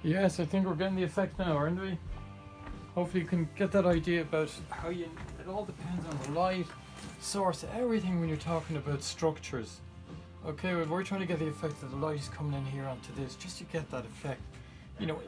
Yes, I think we're getting the effect now, aren't we? Hopefully you can get that idea about how you, it all depends on the light, source, everything when you're talking about structures. Okay, well, we're trying to get the effect that the light is coming in here onto this, just to get that effect. You know,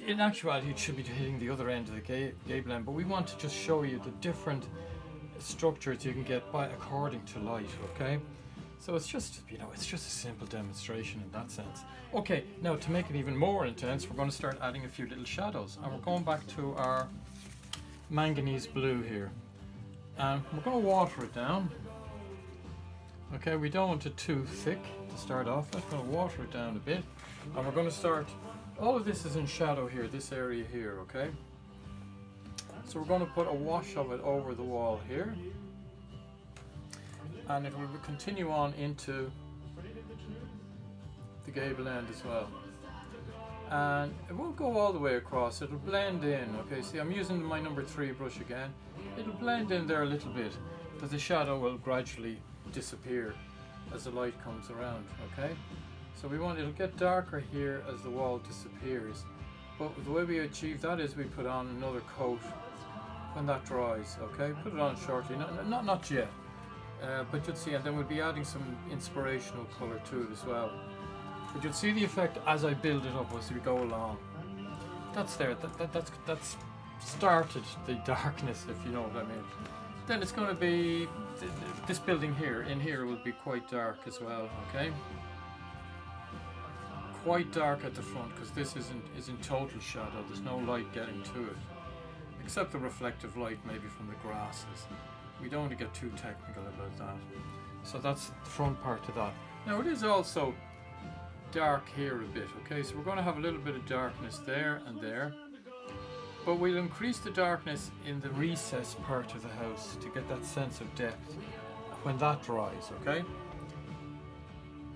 in actuality it should be hitting the other end of the gable end, but we want to just show you the different structures you can get by according to light, okay? So it's just, it's just a simple demonstration in that sense. Okay, now to make it even more intense, we're going to start adding a few little shadows, and we're going back to our manganese blue here. And we're going to water it down. Okay, we don't want it too thick to start off with. We're going to water it down a bit. And we're going to start, all of this is in shadow here, this area here, okay? So we're going to put a wash of it over the wall here. And it will continue on into the gable end as well. And it won't go all the way across, it'll blend in. Okay, see, I'm using my number 3 brush again. It'll blend in there a little bit, but the shadow will gradually disappear as the light comes around, okay? So it'll get darker here as the wall disappears. But the way we achieve that is we put on another coat when that dries, okay? Put it on shortly, not yet. But you'll see, and then we'll be adding some inspirational colour to it as well. But you'll see the effect as I build it up as we go along. That's there, that's started the darkness, if you know what I mean. Then it's going to be, this building here, in here will be quite dark as well, okay? Quite dark at the front, because this is in total shadow, there's no light getting to it. Except the reflective light maybe from the grasses. We don't want to get too technical about that. So that's the front part of that. Now it is also dark here a bit, okay? So we're going to have a little bit of darkness there and there. But we'll increase the darkness in the recess part of the house to get that sense of depth when that dries, okay?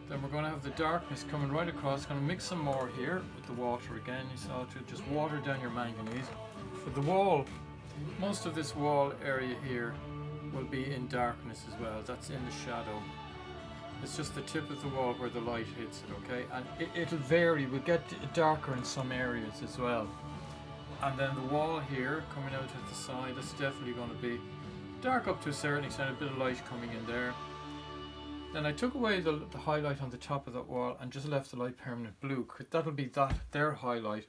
Then we're going to have the darkness coming right across. Going to mix some more here with the water again. You saw to just water down your manganese. For the wall, most of this wall area here will be in darkness as well. That's in the shadow. It's just the tip of the wall where the light hits it, okay? And it'll vary. We'll get darker in some areas as well. And then the wall here coming out at the side, that's definitely going to be dark up to a certain extent, a bit of light coming in there. Then I took away the highlight on the top of that wall and just left the light permanent blue. That'll be their highlight.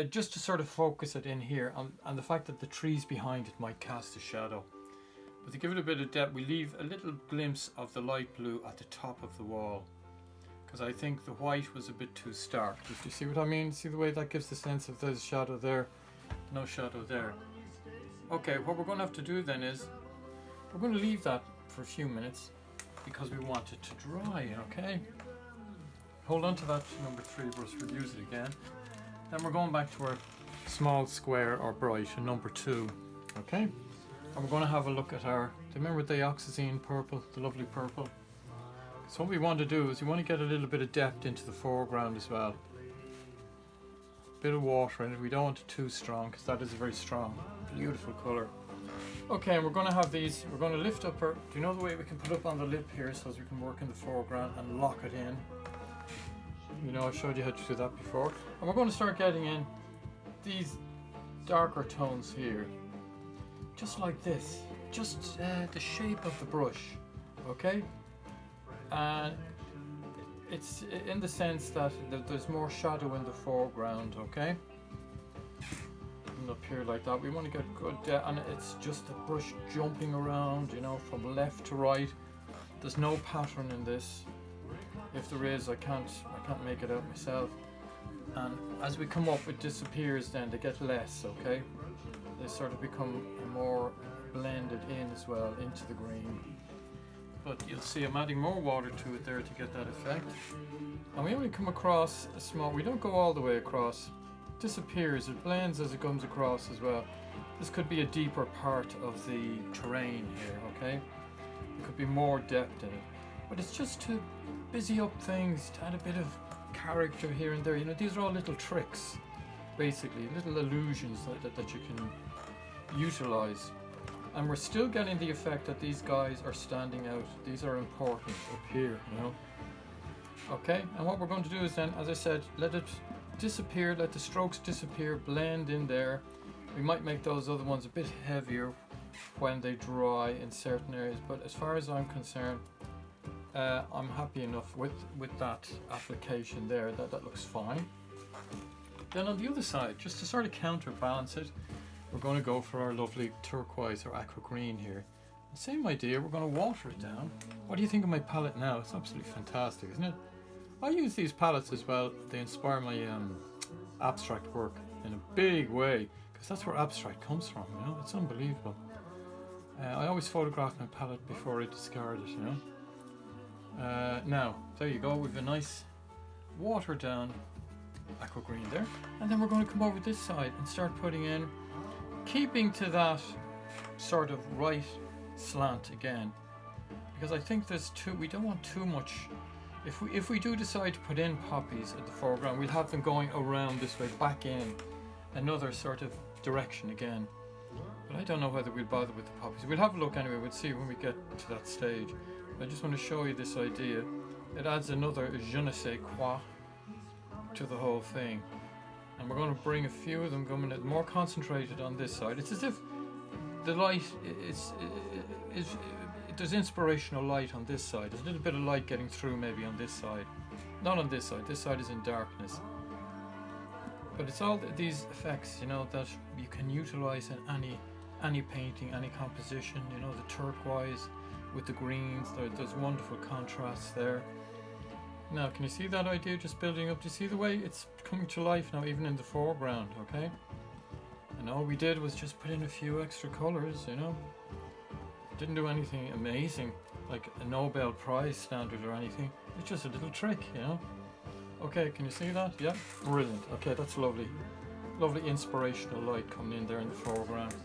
Just to sort of focus it in here, and the fact that the trees behind it might cast a shadow. But to give it a bit of depth, we leave a little glimpse of the light blue at the top of the wall, because I think the white was a bit too stark. Do you see what I mean? See the way that gives the sense of there's shadow there, no shadow there. Okay, what we're going to have to do then is, we're going to leave that for a few minutes, because we want it to dry, okay? Hold on to that number 3 brush, we'll use it again. Then we're going back to our small square or bright, and number 2, okay? And we're going to have a look at our, do you remember the oxazine purple, the lovely purple? So what we want to do is we want to get a little bit of depth into the foreground as well. Bit of water in it, we don't want it too strong, because that is a very strong, beautiful colour. Okay, and we're going to have these, we're going to lift up our, do you know the way we can put up on the lip here so as we can work in the foreground and lock it in? You know, I showed you how to do that before. And we're going to start getting in these darker tones here. Just like this. Just the shape of the brush. Okay? And it's in the sense that there's more shadow in the foreground, okay? And up here like that. We want to get good, and it's just the brush jumping around, you know, from left to right. There's no pattern in this. If there is, I can't make it out myself. And as we come up, it disappears then, they get less, okay? They sort of become more blended in as well, into the green. But you'll see I'm adding more water to it there to get that effect. And we only come across a small, we don't go all the way across. It disappears, it blends as it comes across as well. This could be a deeper part of the terrain here, okay? There could be more depth in it. But it's just to busy up things, to add a bit of character here and there. You know, these are all little tricks, basically, little illusions that you can utilize. And we're still getting the effect that these guys are standing out. These are important up here, you know. Okay, and what we're going to do is then, as I said, let it disappear, let the strokes disappear, blend in there. We might make those other ones a bit heavier when they dry in certain areas, but as far as I'm concerned, I'm happy enough with that application there. That looks fine. Then on the other side, just to sort of counterbalance it, we're going to go for our lovely turquoise or aqua green here. Same idea, we're going to water it down. What do you think of my palette now? It's absolutely fantastic, isn't it? I use these palettes as well. They inspire my abstract work in a big way, because that's where abstract comes from, you know. It's unbelievable. I always photograph my palette before I discard it, you know. Now, there you go, we've a nice watered down aqua green there. And then we're going to come over this side and start putting in, keeping to that sort of right slant again, because I think we don't want too much. If we do decide to put in poppies at the foreground, we'll have them going around this way, back in another sort of direction again. But I don't know whether we'll bother with the poppies. We'll have a look anyway, we'll see when we get to that stage. I just want to show you this idea. It adds another je ne sais quoi to the whole thing. And we're going to bring a few of them coming in more concentrated on this side. It's as if the light there's inspirational light on this side. There's a little bit of light getting through maybe on this side. Not on this side. This side is in darkness. But it's all these effects, you know, that you can utilize in any painting, any composition. You know, the turquoise with the greens. There's wonderful contrasts there. Now, can you see that idea just building up? Do you see the way it's coming to life now, even in the foreground? Okay. And all we did was just put in a few extra colors, you know. Didn't do anything amazing, like a Nobel Prize standard or anything. It's just a little trick, you know. Okay, can you see that? Yeah, brilliant. Okay, that's lovely. Lovely inspirational light coming in there in the foreground.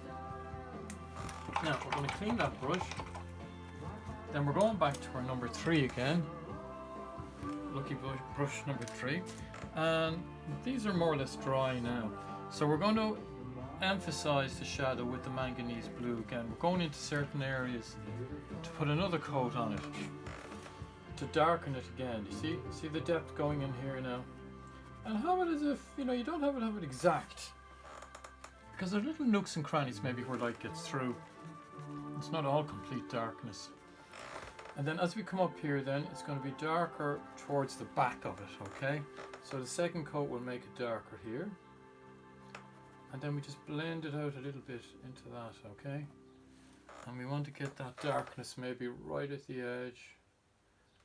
Now, we're going to clean that brush. Then we're going back to our number 3 again. Lucky brush number 3. And these are more or less dry now. So we're going to emphasize the shadow with the manganese blue again. We're going into certain areas to put another coat on it, to darken it again. You see the depth going in here now, and have it as if, you know, you don't have it exact, because there's little nooks and crannies maybe where light gets through. It's not all complete darkness. And then as we come up here, then it's going to be darker towards the back of it. Okay, so the second coat will make it darker here. And then we just blend it out a little bit into that, okay? And we want to get that darkness maybe right at the edge.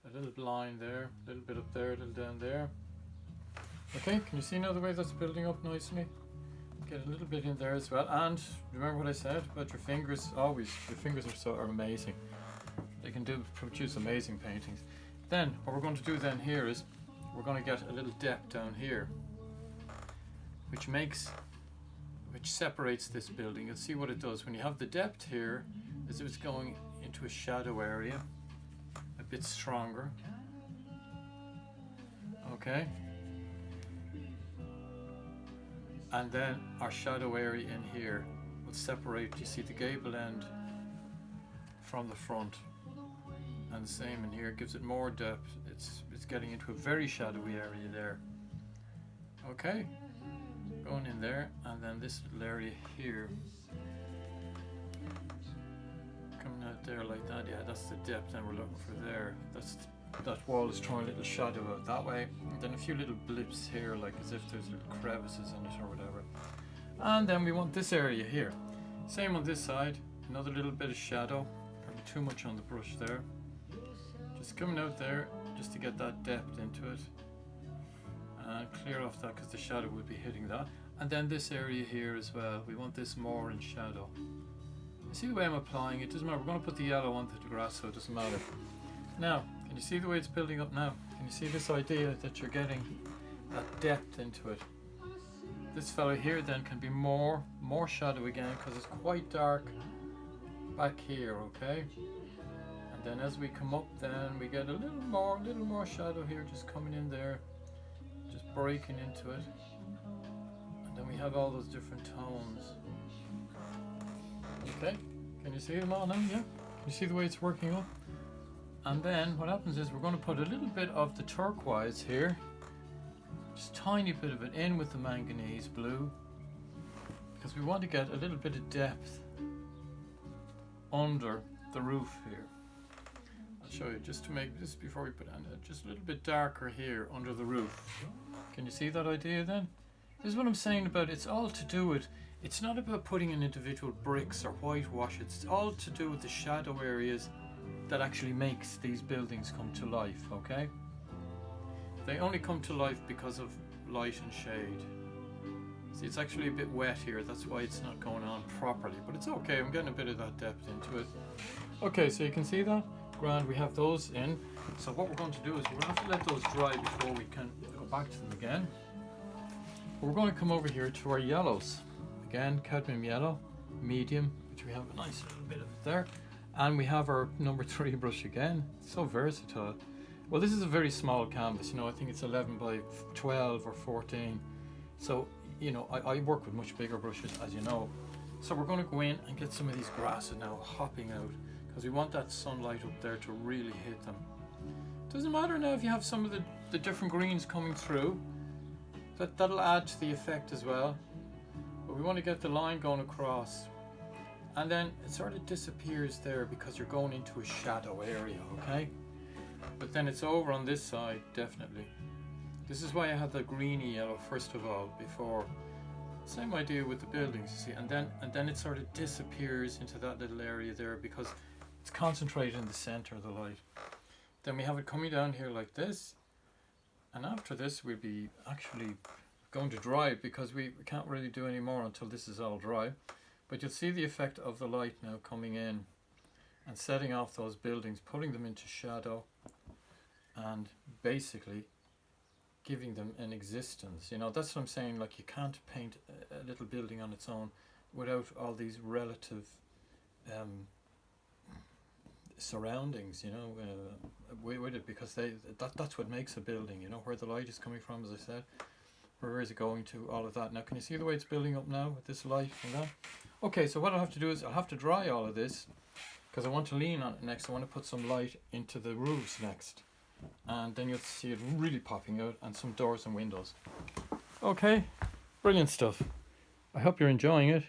A little line there, a little bit up there, a little down there. Okay, can you see now the way that's building up nicely? Get a little bit in there as well. And remember what I said about your fingers? Always, your fingers are amazing. They can produce amazing paintings. Then, what we're going to do then here is, we're going to get a little depth down here, which separates this building. You'll see what it does when you have the depth here, as if it's going into a shadow area a bit stronger. Okay, and then our shadow area in here will separate, you see, the gable end from the front, and the same in here. It gives it more depth. It's getting into a very shadowy area there. Okay, going in there, and then this little area here coming out there like that. Yeah, that's the depth and we're looking for there. That wall is throwing a little shadow out that way, and then a few little blips here, like as if there's little crevices in it or whatever. And then we want this area here, same on this side, another little bit of shadow. Probably too much on the brush there, just coming out there just to get that depth into it. And clear off that, because the shadow will be hitting that. And then this area here as well, we want this more in shadow. You see the way I'm applying it? Doesn't matter, we're going to put the yellow onto the grass, so it doesn't matter. Now, can you see the way it's building up now? Can you see this idea that you're getting that depth into it? This fellow here then can be more shadow again, because it's quite dark back here, okay? And then as we come up, then we get a little more shadow here, just coming in there, just breaking into it. And then we have all those different tones. Okay, can you see them all now? Yeah? Can you see the way it's working up? And then what happens is we're going to put a little bit of the turquoise here just tiny bit of it in with the manganese blue, because we want to get a little bit of depth under the roof here. I'll show you just to make this before we put on it, just a little bit darker here under the roof. Can you see that idea then? This is what I'm saying about it's all to do with, it's not about putting in individual bricks or whitewash, it's all to do with the shadow areas that actually makes these buildings come to life, okay? They only come to life because of light and shade. See, it's actually a bit wet here, that's why it's not going on properly, but it's okay, I'm getting a bit of that depth into it. Okay, so you can see that? Grand, we have those in. So what we're going to do is we're going to have to let those dry before we can go back to them again. But we're going to come over here to our yellows. Again, cadmium yellow, medium, which we have a nice little bit of it there. And we have our number 3 brush again. It's so versatile. Well, this is a very small canvas, you know, I think it's 11 by 12 or 14. So, you know, I work with much bigger brushes, as you know. So we're going to go in and get some of these grasses now hopping out, because we want that sunlight up there to really hit them. Doesn't matter now if you have some of the different greens coming through. That'll add to the effect as well. But we want to get the line going across. And then it sort of disappears there because you're going into a shadow area, okay? But then it's over on this side, definitely. This is why I had the greeny yellow first of all, before. Same idea with the buildings, you see, and then it sort of disappears into that little area there because it's concentrated in the center of the light. Then we have it coming down here like this, and after this we'll be actually going to dry it because we can't really do any more until this is all dry. But you'll see the effect of the light now coming in and setting off those buildings, putting them into shadow and basically giving them an existence. You know, that's what I'm saying, like you can't paint a little building on its own without all these relative surroundings, you know, with it, because that's what makes a building, you know, where the light is coming from, as I said, where is it going to, all of that. Now can you see the way it's building up now with this light and that? Okay, so what I'll have to do is I'll have to dry all of this because I want to lean on it next. I want to put some light into the roofs next, and then you'll see it really popping out, and some doors and windows. Okay, brilliant stuff. I hope you're enjoying it.